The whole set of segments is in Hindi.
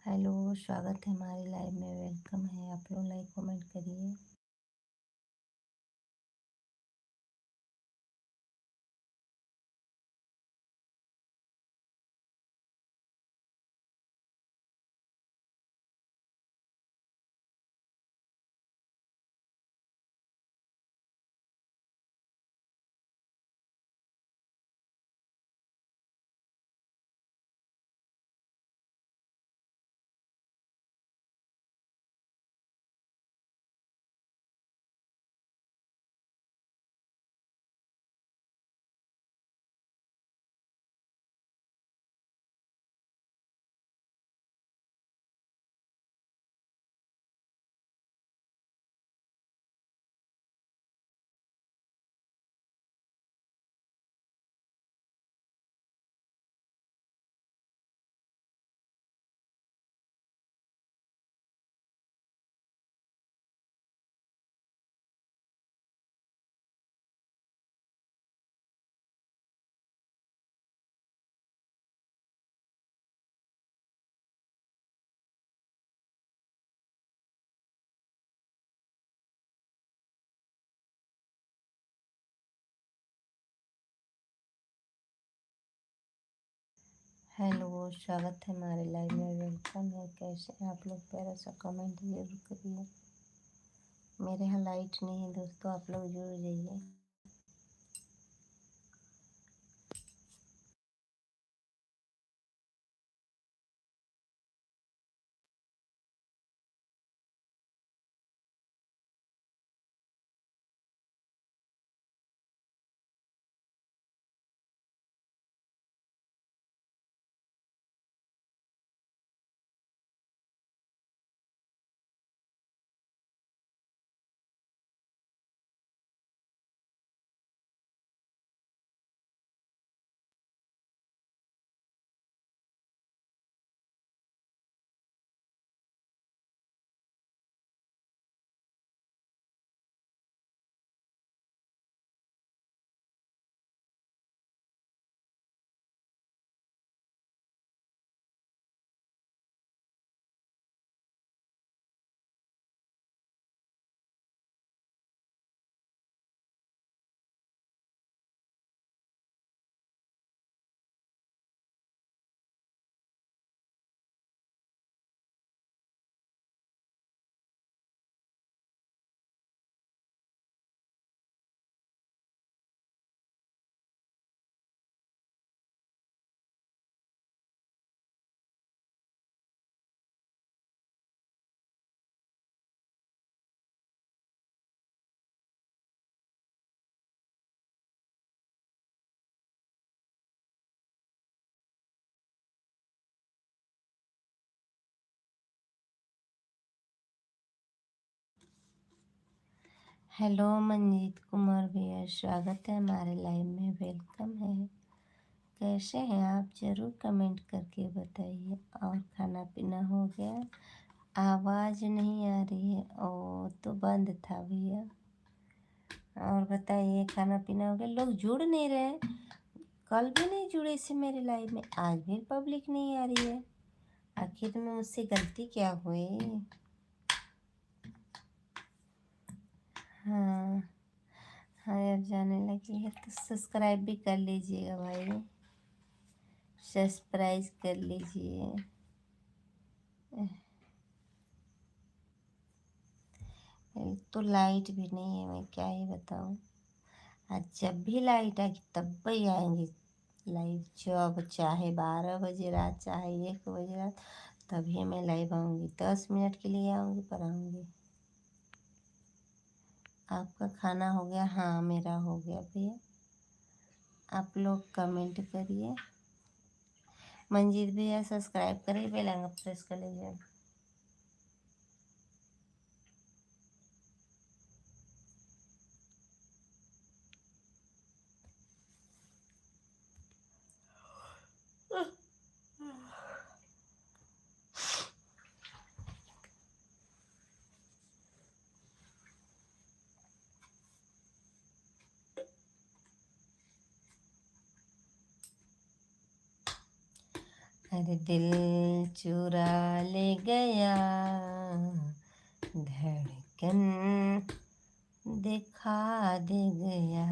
हेलो, स्वागत है हमारी लाइव में। वेलकम है। आप लोग लाइक कमेंट करिए। हेलो, स्वागत है हमारे लाइव में। वेलकम है। कैसे हैं आप लोग? प्यारा सा कमेंट जरूर करिए। मेरे यहाँ लाइट नहीं है दोस्तों, आप लोग जुड़ जाइए। हेलो मनजीत कुमार भैया, स्वागत है हमारे लाइव में। वेलकम है। कैसे हैं आप? जरूर कमेंट करके बताइए। और खाना पीना हो गया? आवाज़ नहीं आ रही है। ओ, तो बंद था भैया। और बताइए, खाना पीना हो गया? लोग जुड़ नहीं रहे। कल भी नहीं जुड़े से मेरे लाइव में, आज भी पब्लिक नहीं आ रही है। आखिर में मुझसे गलती क्या हुई? हाँ हाँ, अब जाने लगी है तो सब्सक्राइब भी कर लीजिएगा भाई। सब्सक्राइब कर लीजिए। एक तो लाइट भी नहीं है, मैं क्या ही बताऊँ। आज जब भी लाइट आएगी तब भी आएंगे लाइव। जब चाहे 12 बजे रात, चाहे 1 बजे रात, तभी मैं लाइव आऊँगी। 10 मिनट के लिए आऊँगी, पर आऊँगी। आपका खाना हो गया? हाँ, मेरा हो गया भैया। आप लोग कमेंट करिए। मंजीत भैया सब्सक्राइब करिए, बेल आइकन प्रेस कर लीजिए। अरे दिल चुरा ले गया, धड़कन दिखा दे गया,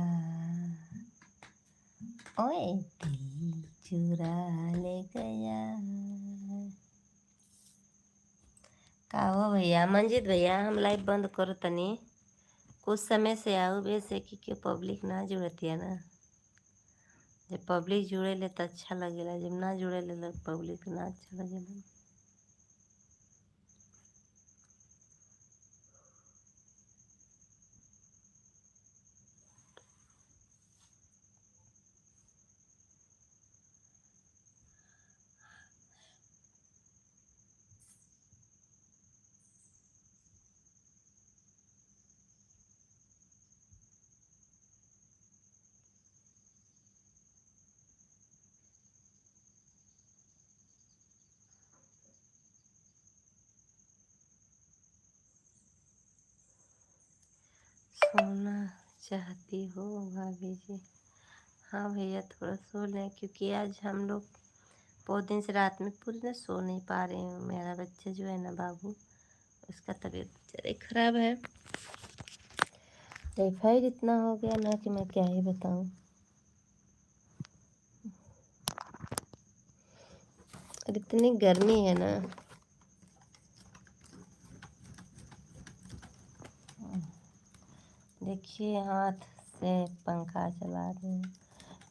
ओए दिल चुरा ले गया। का हो भैया मंजित भैया, हम लाइव बंद करो तनी, कुछ समय से आओ वैसे कि क्यों पब्लिक ना जुड़ती है ना। जब पब्लिक जुड़े ले तो अच्छा लगेला, जब ना जुड़े ले पब्लिक ना अच्छा लगेला। सोना चाहती हो भाभी जी? हाँ भैया थोड़ा सो लें, क्योंकि आज हम लोग बहुत दिन से रात में पूरी ना सो नहीं पा रहे हैं। मेरा बच्चा जो है ना बाबू, उसका तबीयत बेचारे खराब है। टाइफाइड इतना हो गया ना कि मैं क्या ही बताऊं। और इतनी गर्मी है ना, देखिए हाथ से पंखा चला रहे हैं,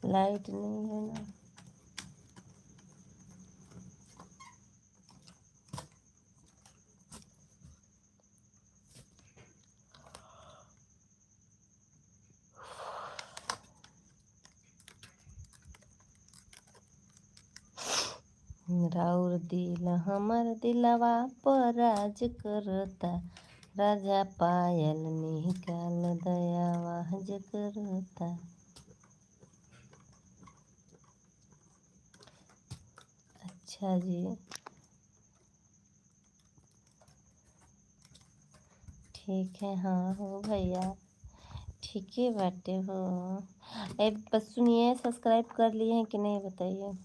लाइट नहीं है ना। राउर दिल हमर दिलवा पर राज करता, राजा पायल निकाल दयावाज करता। अच्छा जी, ठीक है। हाँ हो भैया, ठीक है बाटे हो। ए बस सुनिए, सब्सक्राइब कर लिए हैं कि नहीं बताइए।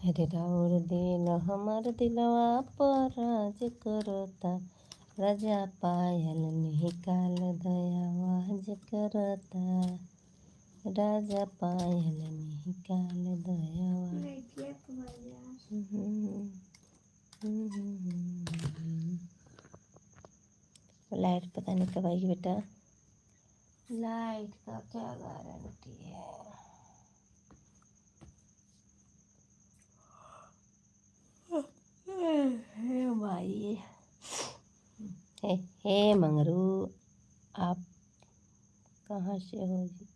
अरे राउर दिल हमर दिलवा पर राज करता, राजा पायल निकाल दयावाज करता, राजा पायल निकाल दयावाज। लाइट पता नहीं कब आएगी बेटा, लाइट का क्या गारंटी है। हे भाई, हे मंगरू, आप कहाँ से हो जी?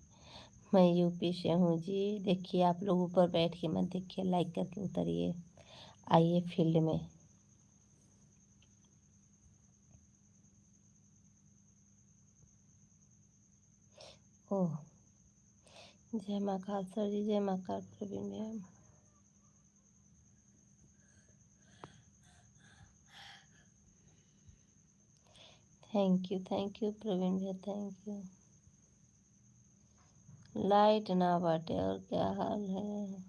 मैं यूपी से हूँ जी। देखिए आप लोग ऊपर बैठ के मत देखिए, लाइक करके उतरिए, आइए फील्ड में। ओह, जय माँ काल सर जी, जय माँ काल Praveen ma'am. Thank you Praveen भैया, थैंक यू। लाइट ना बाटे और क्या हाल है,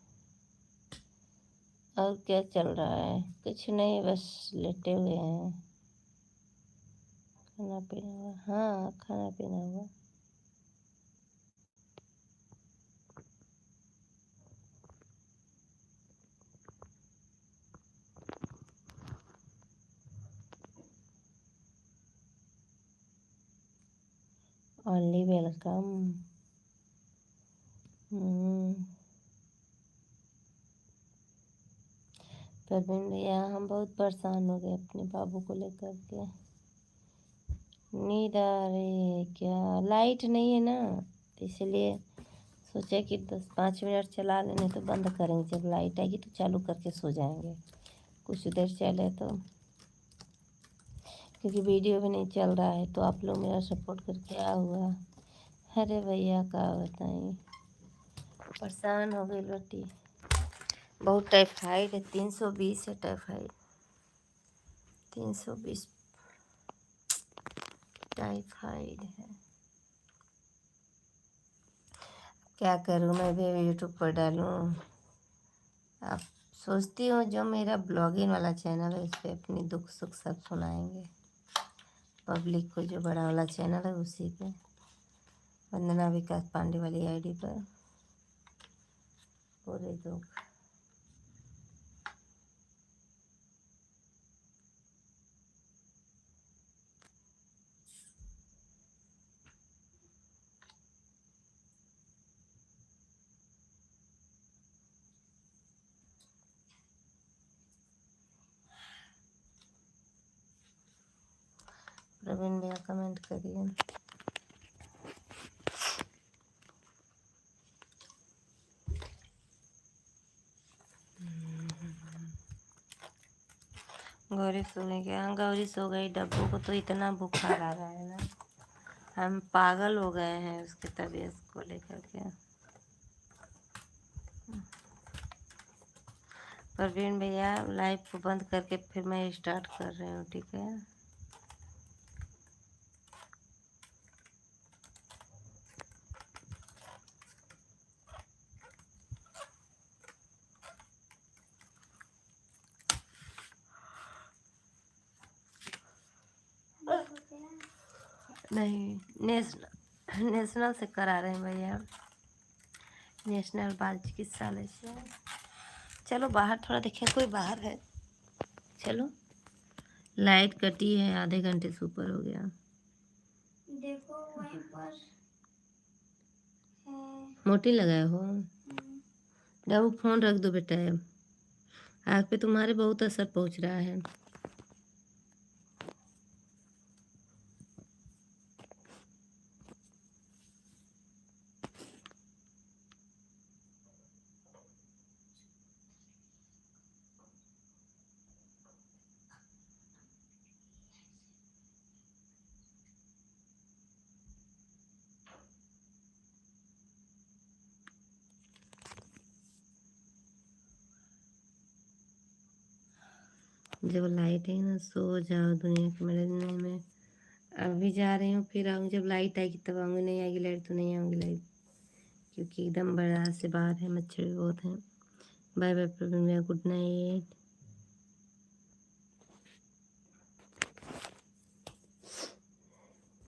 और क्या चल रहा है? कुछ नहीं, बस लेटे हुए हैं। खाना पीना हुआ? हाँ खाना पीना हुआ। Only welcome. प्रवीण भैया हम बहुत परेशान हो गए अपने बाबू को लेकर के। नींद आ रही है क्या? लाइट नहीं है ना, इसलिए सोचा कि 10-5 मिनट चला लेने तो बंद करेंगे, जब लाइट आएगी तो चालू करके सो जाएंगे। कुछ देर चले तो, क्योंकि वीडियो भी नहीं चल रहा है तो आप लोग मेरा सपोर्ट करके क्या हुआ। अरे भैया का बताएं, परेशान हो गई बेटी। बहुत टाइफाइड है, 320 है टाइफाइड, 320 टाइफाइड है। क्या करूँ, मैं भी यूट्यूब पर डालूँ। अब सोचती हूँ जो मेरा ब्लॉगिंग वाला चैनल है उस पर अपनी दुख सुख सब सुनाएंगे पब्लिक को, जो बड़ा वाला चैनल है उसी पे, वंदना विकास पांडे वाली आईडी पर पूरे दुख। प्रवीण भैया कमेंट करिए। गौरी सो गई क्या? गौरी सो गई। डब्बू को तो इतना बुखार आ रहा है ना, हम पागल हो गए हैं उसकी तबीयत को लेकर के। प्रवीण भैया लाइव को बंद करके फिर मैं स्टार्ट कर रही हूँ, ठीक है? नहीं, नेशनल से करा रहे हैं भैया, नेशनल बाल चिकित्सालय से। चलो बाहर थोड़ा देखें, कोई बाहर है। चलो, लाइट कटी है, आधे घंटे से ऊपर हो गया। देखो वहीं पर है। मोटी लगाए हो? डबू फोन रख दो बेटा, आँख पे तुम्हारे बहुत असर पहुंच रहा है। जब लाइट है ना, सो जाओ दुनिया के मिलने में। अभी जा रही हूँ, फिर आऊँगी, जब लाइट आएगी तब आऊँगी, नहीं आएगी लाइट तो नहीं आऊँगी लाइट, क्योंकि एकदम बड़ा से बाहर है, मच्छर भी बहुत हैं। बाय बाय प्रवीण भैया, गुड नाइट।